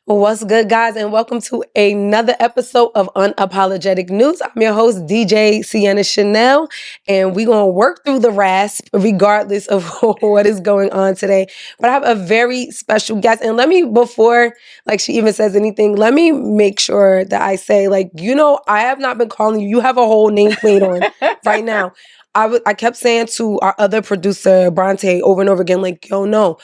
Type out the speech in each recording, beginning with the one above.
What's good, guys, and welcome to another episode of Unapologetic News. I'm your host, DJ Sienna Chanel, and we're going to work through the rasp regardless of what is going on today. But I have a very special guest, and before she even says anything, let me make sure that I say, I have not been calling you. You have a whole nameplate on right now. I kept saying to our other producer, Bronte, over and over again, no.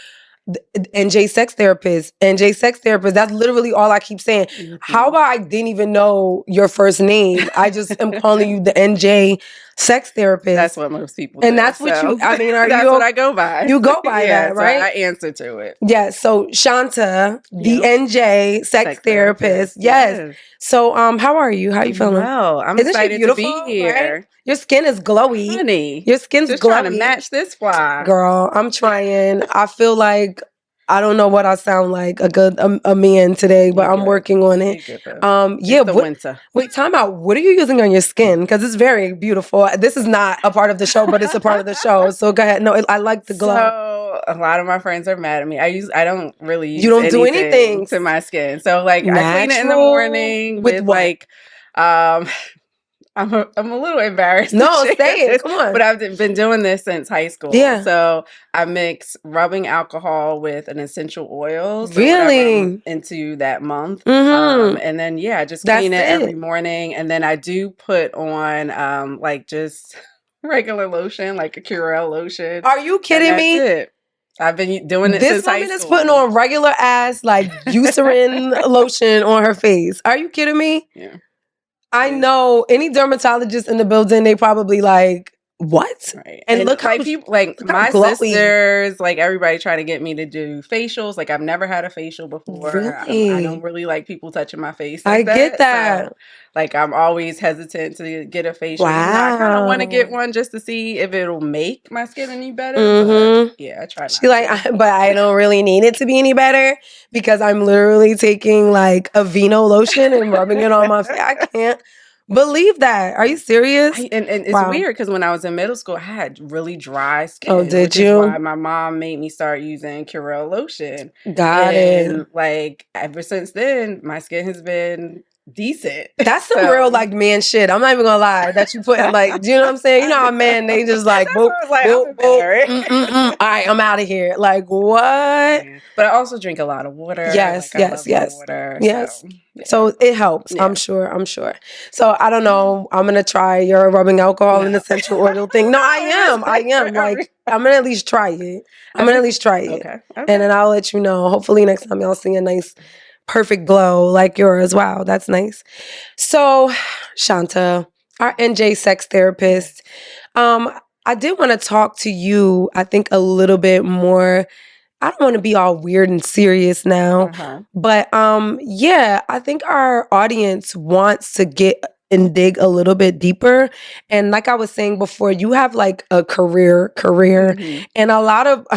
NJ sex therapist. That's literally all I keep saying. Mm-hmm. How about I didn't even know your first name? I just am calling you the NJ sex therapist. That's what most people do. And that's what you, I mean, that's what I go by. You go by that, right? So I answer to it. Yeah. So Shanta, the NJ sex therapist. Yes. So how are you? How are you feeling? Well, I'm excited to be here. Right? Your skin is glowy. Honey. Your skin's just glowy. Trying to match this fly. Girl, I'm trying. I feel like I don't know what I sound like a man today, but I'm working on it. Winter. Wait, time out. What are you using on your skin? Because it's very beautiful. This is not a part of the show, but it's a part of the show. So go ahead. No, I like the glow. So a lot of my friends are mad at me. I don't really use you don't do anything to my skin. So I clean it in the morning with I'm a little embarrassed. No, say it. Come on. But I've been doing this since high school. Yeah. So I mix rubbing alcohol with an essential oil. So really? Into that month. Mm-hmm. And then, I just clean it every morning. And then I do put on just regular lotion, like a Curel lotion. Are you kidding me? It. I've been doing it since high school. This woman is putting on regular ass, Eucerin lotion on her face. Are you kidding me? Yeah. I know any dermatologist in the building, they probably what? Right. And look how people my sisters, everybody trying to get me to do facials. I've never had a facial before. Really? I don't really like people touching my face. I get that. So, I'm always hesitant to get a facial. Wow. I kind of want to get one just to see if it'll make my skin any better. Mm-hmm. But, I try not to. But I don't really need it to be any better because I'm literally taking a Vino lotion and rubbing it on my face. I can't believe that. Are you serious? And it's weird because when I was in middle school, I had really dry skin. Oh, did you? Is why my mom made me start using Curel lotion. Got it. Ever since then, my skin has been decent. That's some real man shit. I'm not even gonna lie. That you put in do you know what I'm saying? You know how men they just boop, boop, boop. All right, I'm out of here. What? Yeah. But I also drink a lot of water. Yes. Water, yes. So it helps. Yeah. I'm sure. So I don't know. I'm gonna try your rubbing alcohol and essential oil thing. No, I am. I'm gonna at least try it. Okay. And then I'll let you know. Hopefully next time y'all see a nice perfect glow like yours. Wow, that's nice. So, Shanta, our NJ sex therapist, I did want to talk to you, I think, a little bit more. I don't want to be all weird and serious now, but I think our audience wants to get and dig a little bit deeper. And like I was saying before, you have a career, and a lot of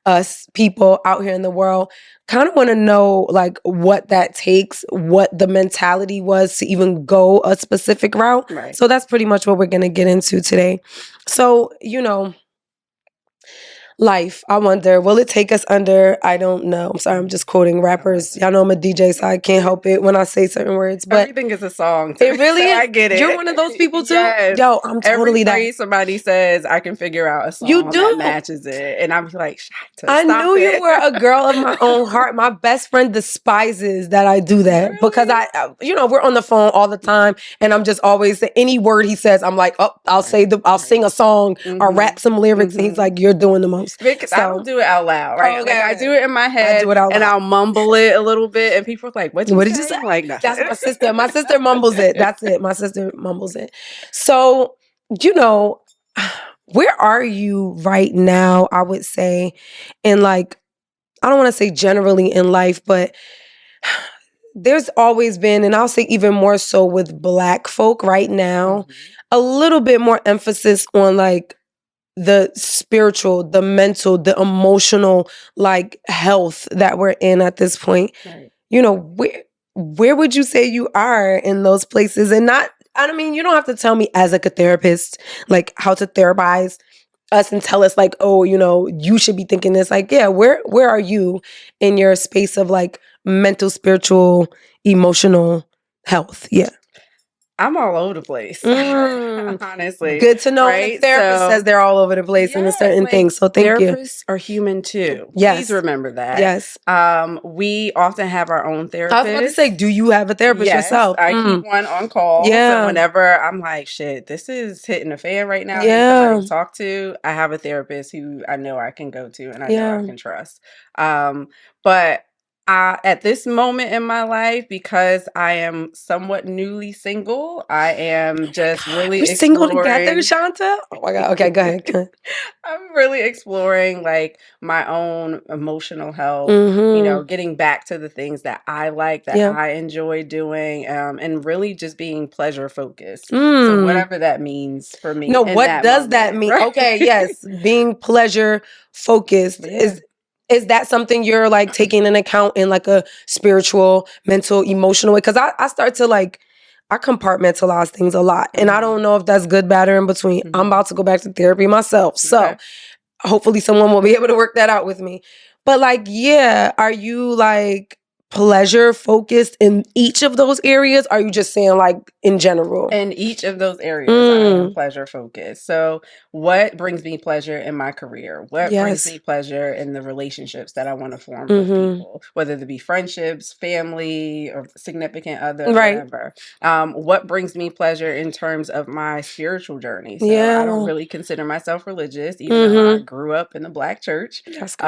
us people out here in the world kind of want to know what that takes, what the mentality was to even go a specific route. Right. So that's pretty much what we're going to get into today. So, life, I wonder, will it take us under? I don't know. I'm sorry, I'm just quoting rappers. Y'all know I'm a DJ, so I can't help it when I say certain words. But everything is a song. It really is. I get it. You're one of those people too? Yes. Yo, I'm totally that. Somebody says I can figure out a song that matches it. And I'm like, I knew you were a girl of my own heart. My best friend despises that I do that. Really? Because we're on the phone all the time and I'm just always any word he says, I'm like, I'll sing a song or rap some lyrics and he's like, you're doing the most. Because I don't do it out loud, right? Okay. I do it in my head and I'll mumble it a little bit and people are like, what did you say? Like, that's my sister. My sister mumbles it. That's it. My sister mumbles it. So, where are you right now, I would say, in I don't want to say generally in life, but there's always been, and I'll say even more so with Black folk right now, a little bit more emphasis on the spiritual, the mental, the emotional, health that we're in at this point. Right. Where would you say you are in those places? And you don't have to tell me as a therapist, how to therapize us and tell us you should be thinking this. Where are you in your space of mental, spiritual, emotional health? Yeah. I'm all over the place, Mm, honestly, good to know when a right? therapist says So, they're all over the place in a yes, certain thing. like So thank you. therapists are human too. Please Yes. remember that. Yes. We often have our own I was about to say, therapists. do you have a therapist Yes, yourself? I keep one on call. So Yeah. whenever I'm like, shit, this is hitting a fan right now, I need somebody Yeah. to talk to, I have a therapist who I know I can go to and I know I Yeah. can trust. But at this moment in my life, because I am somewhat newly single, I am just really We're single together, exploring. Shanta? Oh my God. Okay, go ahead. Go ahead. I'm really exploring like my own emotional health, Mm-hmm. getting back to the things that I like, that Yeah. I enjoy doing, and really just being pleasure focused. So Mm. whatever that means for me No, in what that does that moment, mean? right? Okay, yes, being pleasure focused Yeah. is that something you're like taking in account in like a spiritual, mental, emotional way? Because I start to like I compartmentalize things a lot, and I Hmm. don't know if that's good, bad, or in between. I'm Hmm. about to go back to therapy myself, so Okay. hopefully someone will be able to work that out with me. But like, yeah, are you like pleasure focused in each of those areas? Are you just saying like in general? In each of those areas, I am Mm, pleasure focused. So, what brings me pleasure in my career? What brings yes. me pleasure in the relationships that I want to form with Mm-hmm. people, whether they be friendships, family, or significant other, Right. whatever? What brings me pleasure in terms of my spiritual journey? So, I don't Yeah. really consider myself religious, even though I Mm-hmm. grew up in the Black church. That's good.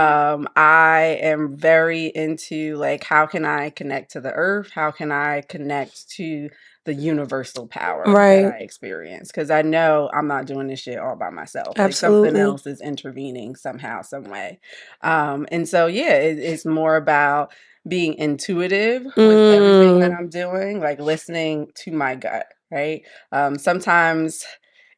I am very into like, how can I connect to the earth? How can I connect to the universal power that Right. I experience? Because I know I'm not doing this shit all by myself. Like something Absolutely. else is intervening somehow, some way. And so, yeah, it's more about being intuitive with everything that Mm. I'm doing, like listening to my gut, right? Sometimes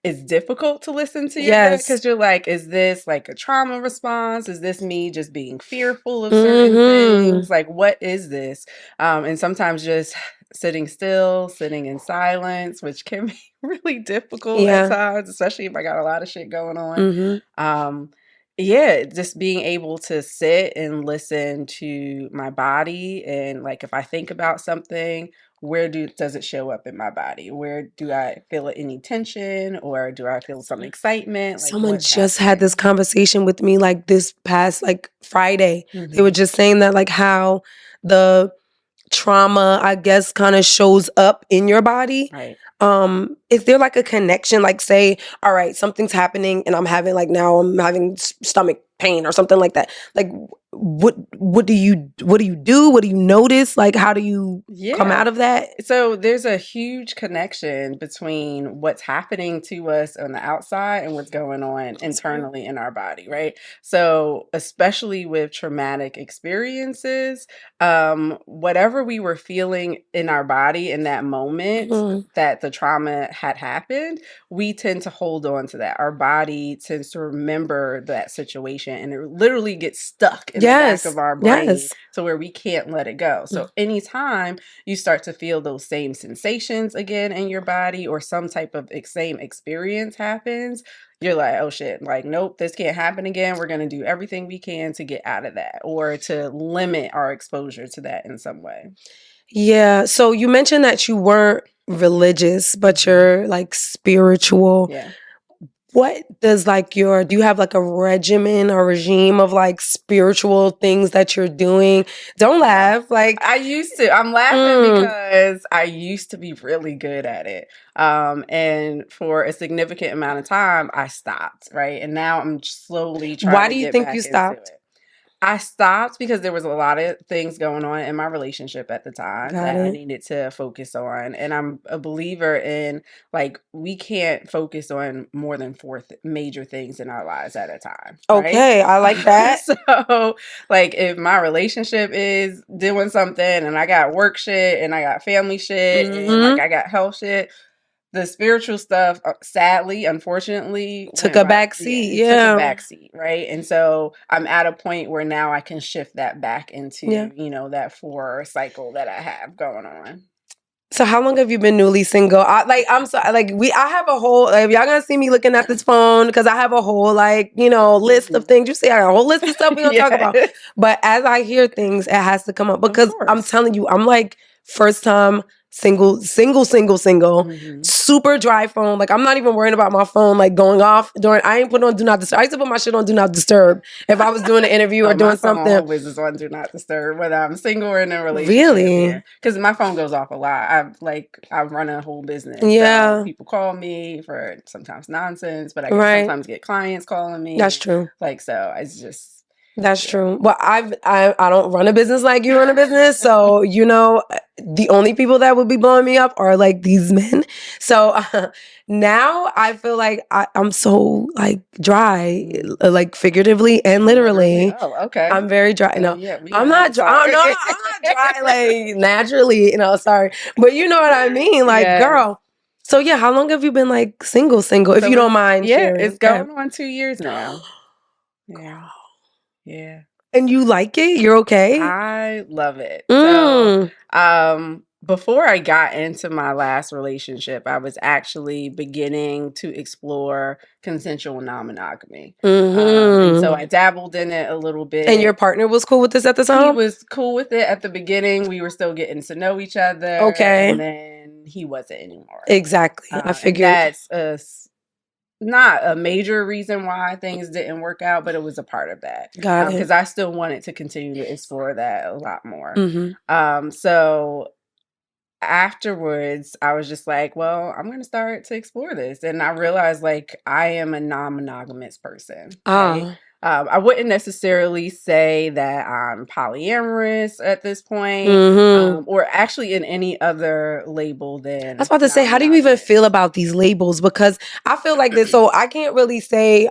it's difficult to listen to your gut Yes. because you're like, is this like a trauma response? Is this me just being fearful of certain Mm-hmm. things? Like, what is this? And sometimes just sitting still, sitting in silence, which can be really difficult at Yeah. times, especially if I got a lot of shit going on. Mm-hmm. Um, yeah, just being able to sit and listen to my body, and like if I think about something, where does it show up in my body? Where do I feel any tension, or do I feel some excitement? Like Someone what's just had this happening? conversation with me like this past like Friday. They were Hmm. just saying that like how the trauma, I guess, kind of shows up in your body. Right. Is there like a connection? Like, say, all right, something's happening, and I'm having stomach pain or something like that. Like, what do you do? What do you notice? Like, how do you come Yeah. out of that? So there's a huge connection between what's happening to us on the outside and what's going on That's good. internally in our body, right? So especially with traumatic experiences, whatever we were feeling in our body in that moment Mhm. that the trauma had happened, we tend to hold on to that. Our body tends to remember that situation, and it literally gets stuck in the back of Yes. our brain Yes. to where we can't let it go. So anytime you start to feel those same sensations again in your body, or some type of same experience happens, you're like, oh shit, like, nope, this can't happen again. We're going to do everything we can to get out of that, or to limit our exposure to that in some way. Yeah. So you mentioned that you weren't religious, but Mhm. you're like spiritual. Yeah. What does like do you have like a regimen or regime of like spiritual things that you're doing? Don't laugh. Like, I used to. I'm laughing mm, because I used to be really good at it. And for a significant amount of time, I stopped, right? And now I'm slowly trying why to do you get think you back into stopped? it. I stopped because there was a lot of things going on in my relationship at the time Got that I it. needed to focus on. And I'm a believer in like, we can't focus on more than four major things in our lives at a time, right? Okay, I like that. So, like, if my relationship is doing something and I got work shit and I got family shit and like Hmm. I got health shit, the spiritual stuff, sadly, unfortunately, Took went a like, back yeah, seat. it took a Yeah. back seat, right? And so I'm at a point where now I can shift that back Yeah. into, that 4 cycle that I have going on. So how long have you been newly single? I'm sorry, I have a whole, if y'all gonna see me looking at this phone, because I have a whole, list of things. You see, I got a whole list of stuff we gonna talk about. Yes. But as I hear things, it has to come up, Of because I'm course. telling you, I'm like first time single, Mhm. super dry phone. Like, I'm not even worrying about my phone like going off I ain't put on do not disturb. I used to put my shit on do not disturb if I was doing an interview or Oh, my doing phone something. always is on do not disturb, whether I'm single or in a relationship. Yeah, Really? because my phone goes off a lot. I run a whole business, so Yeah. people call me for sometimes nonsense, but I get Right. sometimes get clients calling That's me. true. Like, so it's just That's yeah. true. Well, I don't run a business like you run a business, so the only people that would be blowing me up are like these men. So now I feel like I'm so like dry, Mm. like figuratively and Literally. literally. Oh, okay. I'm very dry. Then No, yeah, we I'm gonna have not to dry. talk. No, I'm not dry like naturally. Sorry, but you know what I mean. Like, Yes. girl. So yeah, how long have you been like single? If you So don't mind it's sharing? Okay. going on 2 years now. Yeah. Yeah. And you like it? You're okay? I love it. So, Mm. before I got into my last relationship, I was actually beginning to explore consensual non-monogamy. And so Mm-hmm. I dabbled in it a little And your bit. partner was cool with this at the He time? was cool with it at the beginning. We were still getting to know each other, and Okay. then he wasn't anymore. Exactly. I And figured. that's not a major reason why things didn't work out, but it was a part of that Got it. because I still wanted to continue to explore that a lot more. Mm-hmm. So afterwards, I was just like, well, I'm going to start to explore this. And I realized like I am a non monogamous person, right? Ah. I wouldn't necessarily say that I'm polyamorous at this point, Mm-hmm. or actually in any other label I was than about to say, non how do you even feel monogamous. about these labels? Because I feel like this, so I can't really say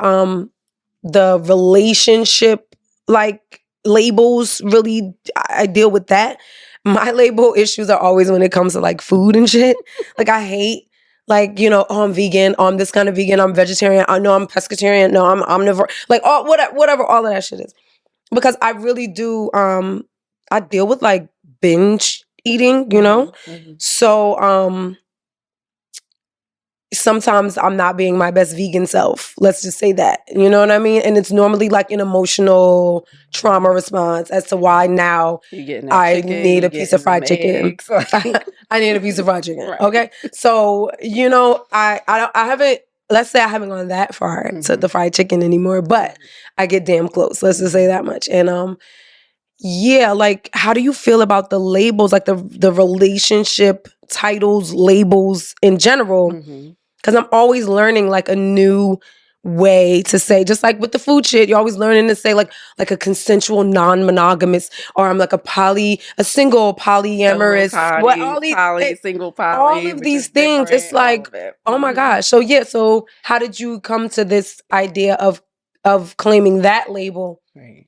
the relationship like labels really I deal with that. My label issues are always when it comes to like food and shit. Like I hate like, oh, I'm vegan, oh, I'm this kind of vegan, I'm vegetarian, I know I'm pescatarian, no, I'm omnivore, like all whatever all of that shit is. Because I really do I deal with like binge eating. Hmm. So sometimes I'm not being my best vegan self. Let's just say that. You know what I mean? And it's normally like an emotional trauma response as to why now You getting that I chicken, need you a piece of getting them fried chicken. eggs, like I need a piece of fried chicken. right. Okay. So, I haven't, let's say I haven't gone that far to Hmm. the fried chicken anymore, but I get damn close. Let's just say Hmm. that much. And yeah, like how do you feel about the labels, like the relationship titles, labels in general? Hmm. Because I'm always learning like a new way to say, just like with the food shit, you're always learning to say like a consensual non-monogamous, or I'm like a single Solo polyamorous, what poly, all these poly, single all poly, of which these is things. It's different, all like, of it. oh my Hmm. gosh. So yeah, so how did you come to this idea of claiming that label Right.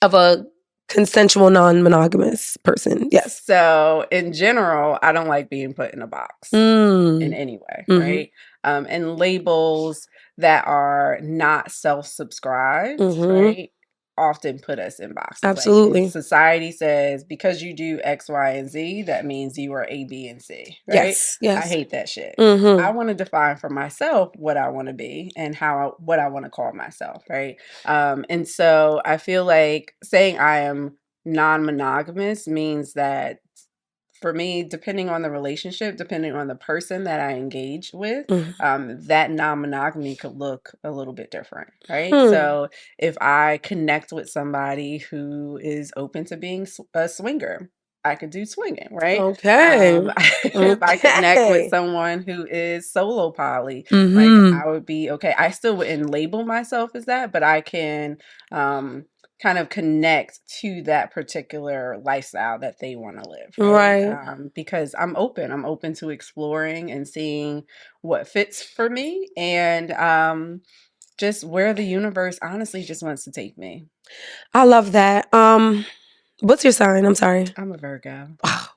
of a consensual non-monogamous person? Yes. So in general, I don't like being put in a box in Mm. any way, Mm-hmm. right? And labels that are not self-subscribed, Mm-hmm. right, often put us in boxes. Like if Absolutely. society says because you do X, Y, and Z, that means you are A, B, and C, right? Yes. I Yes. hate that shit. I Mm-hmm. want to define for myself what I want to be and what I want to call myself, right? And so I feel like saying I am non-monogamous means that for me, depending on the relationship, depending on the person that I engage with, Mm-hmm. that non-monogamy could look a little bit different, right? Hmm. So if I connect with somebody who is open to being a swinger, I could do swinging, right? Okay. If I connect with Okay. someone who is solo poly, like Mm-hmm. I would be okay. I still wouldn't label myself as that, but I can um kind of connect to that particular lifestyle that they want to live, right? Right. Because I'm open. I'm open to exploring and seeing what fits for me and just where the universe honestly just wants to take me. I love that. What's your sign? I'm sorry. I'm a Virgo.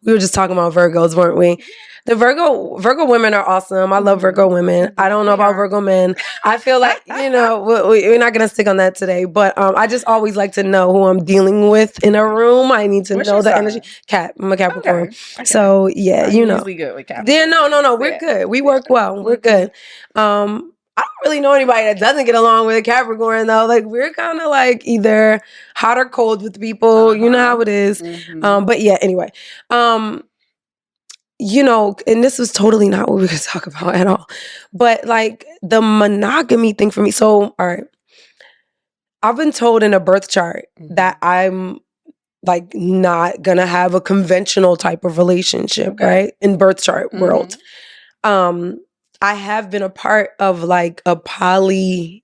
We were just talking about Virgos, weren't we? The Virgo women are awesome. I love Virgo women. I don't know We about are. Virgo men. I feel like, we're not going to stick on that today, but I just always like to know who I'm dealing with in a room. I need to What's know your the sign? energy. I'm a Capricorn. Okay. So, yeah, I'm usually good with Yeah, no, Capricorns. we're Yeah. good. We work well. We're good. I don't really know anybody that doesn't get along with a Capricorn though. Like we're kind of like either hot or cold with people. You know how it is. But yeah, anyway. And this was totally not what we were going to talk about at all. But like the monogamy thing for me. So, all right. I've been told in a birth chart that I'm like not gonna have a conventional type of relationship, right? In birth chart world. I have been a part of like a polyamorous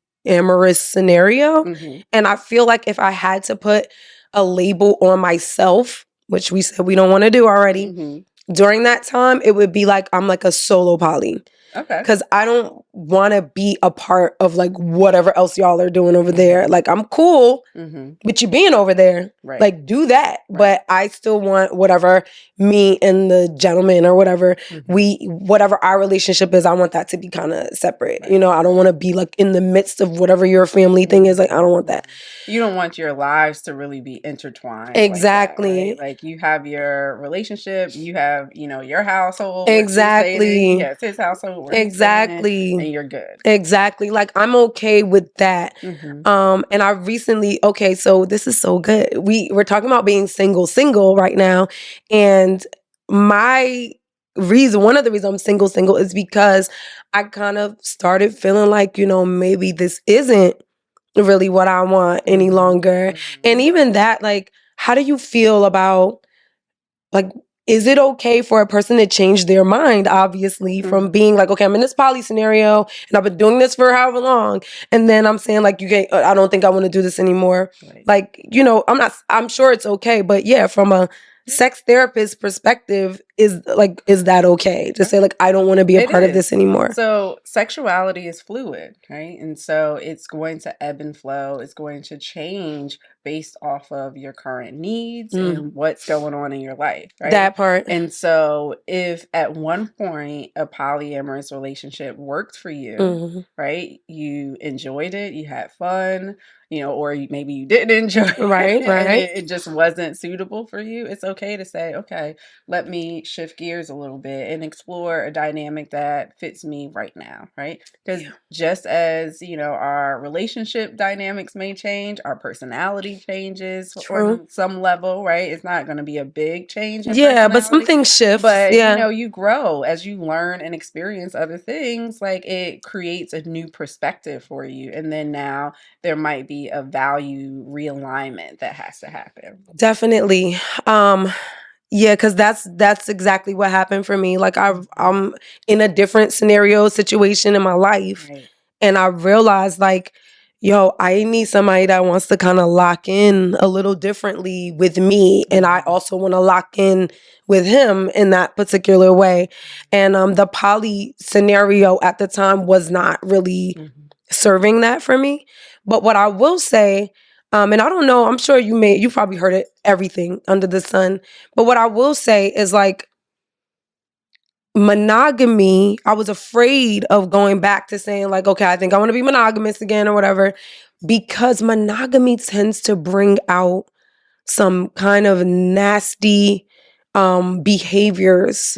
scenario. And I feel like if I had to put a label on myself, which we said we don't want to do already, during that time, it would be like I'm like a solo poly. Okay. Because I don't want to be a part of like whatever else y'all are doing over there. Like I'm cool with you being over there. Right. Like do that. But I still want whatever me and the gentleman or whatever whatever our relationship is, I want that to be kind of separate. I don't want to be like in the midst of whatever your family thing is. Like I don't want that. You don't want your lives to really be intertwined. Exactly. Like that, right? Like you have your relationship, you have, your household. Exactly. He has his household where he's staying in, and you're good. Exactly. Like I'm okay with that. And I recently, so this is so good. We're talking about being single right now. And one of the reasons I'm single is because I kind of started feeling like, maybe this isn't really what I want any longer. And even that, like, how do you feel about, like, is it okay for a person to change their mind, obviously, from being like, okay, I'm in this poly scenario and I've been doing this for however long. And then I'm saying like, I don't think I want to do this anymore. Right. Like, I'm sure it's okay. But yeah, from a sex therapist perspective, is that okay to say like, I don't want to be a part of this anymore? So sexuality is fluid, right? And so it's going to ebb and flow. It's going to change based off of your current needs and what's going on in your life, right? That part. And so if at one point a polyamorous relationship worked for you, right? You enjoyed it, you had fun, or maybe you didn't enjoy it, Right. and it just wasn't suitable for you. It's okay to say, okay, let me shift gears a little bit and explore a dynamic that fits me right now, right? Because just as, our relationship dynamics may change, our personality changes on some level, right? It's not going to be a big change in personality. But something shifts. But, you grow as you learn and experience other things. Like it creates a new perspective for you. And then now there might be a value realignment that has to happen. Definitely. Yeah, because that's exactly what happened for me. Like I'm in a different situation in my life, and I realized like, yo, I need somebody that wants to kind of lock in a little differently with me, and I also want to lock in with him in that particular way. And the poly scenario at the time was not really serving that for me. But what I will say, and I don't know, I'm sure you probably heard it, everything under the sun. But what I will say is like monogamy, I was afraid of going back to saying like, okay, I think I want to be monogamous again or whatever, because monogamy tends to bring out some kind of nasty behaviors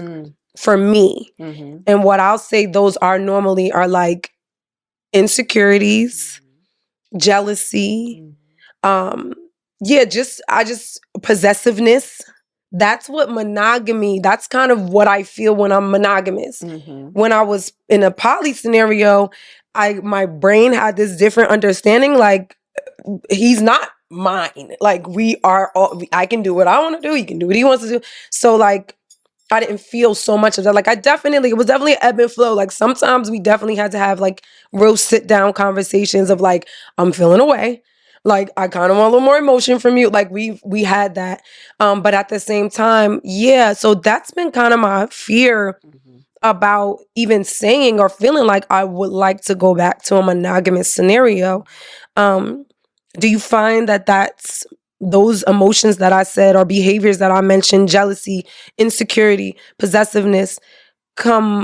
for me. And what I'll say those are like insecurities, jealousy, just possessiveness. That's that's kind of what I feel when I'm monogamous. When I was in a poly scenario, my brain had this different understanding, like he's not mine. Like I can do what I want to do, he can do what he wants to do. So like I didn't feel so much of that. Like it was definitely an ebb and flow. Like sometimes we definitely had to have like real sit down conversations of like, I'm feeling away. Like I kind of want a little more emotion from you. Like we had that. But at the same time, yeah. So that's been kind of my fear about even saying or feeling like I would like to go back to a monogamous scenario. Do you find that that's those emotions that I said or behaviors that I mentioned, jealousy, insecurity, possessiveness,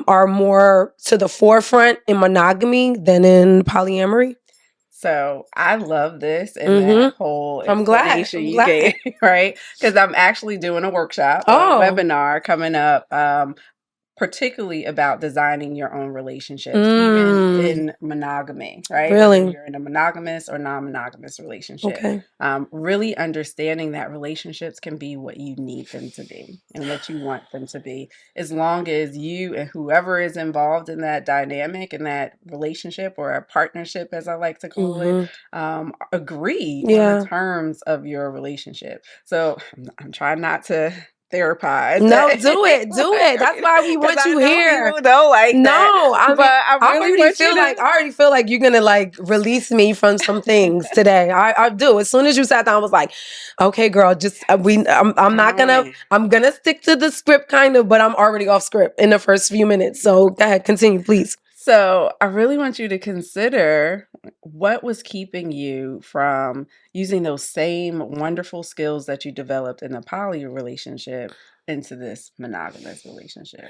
are more to the forefront in monogamy than in polyamory. So I love this and that Mm-hmm. whole I'm glad. explanation I'm you gave, glad. right? Because I'm actually doing a workshop, a Oh. webinar coming up, particularly about designing your own relationships, even Mm. in monogamy, right? Whether Really? you're in a monogamous or non-monogamous relationship, Okay. really understanding that relationships can be what you need them to be and what you want them to be, as long as you and whoever is involved in that dynamic and that relationship or a partnership, as I like to call it, Mm-hmm. agree on the Yeah. terms of your relationship. So I'm trying not to therapize No, that do it. Do it. That's why we because want I you know here. people don't like that, No, I but mean, I really want you to. I already feel like you're gonna like release me from some things today. I do. As soon as you sat down, I was like, okay, girl, just I'm Come not gonna on. I'm gonna stick to the script kind of, but I'm already off script in the first few minutes. So go ahead, continue, please. So I really want you to consider what was keeping you from using those same wonderful skills that you developed in a poly relationship into this monogamous relationship.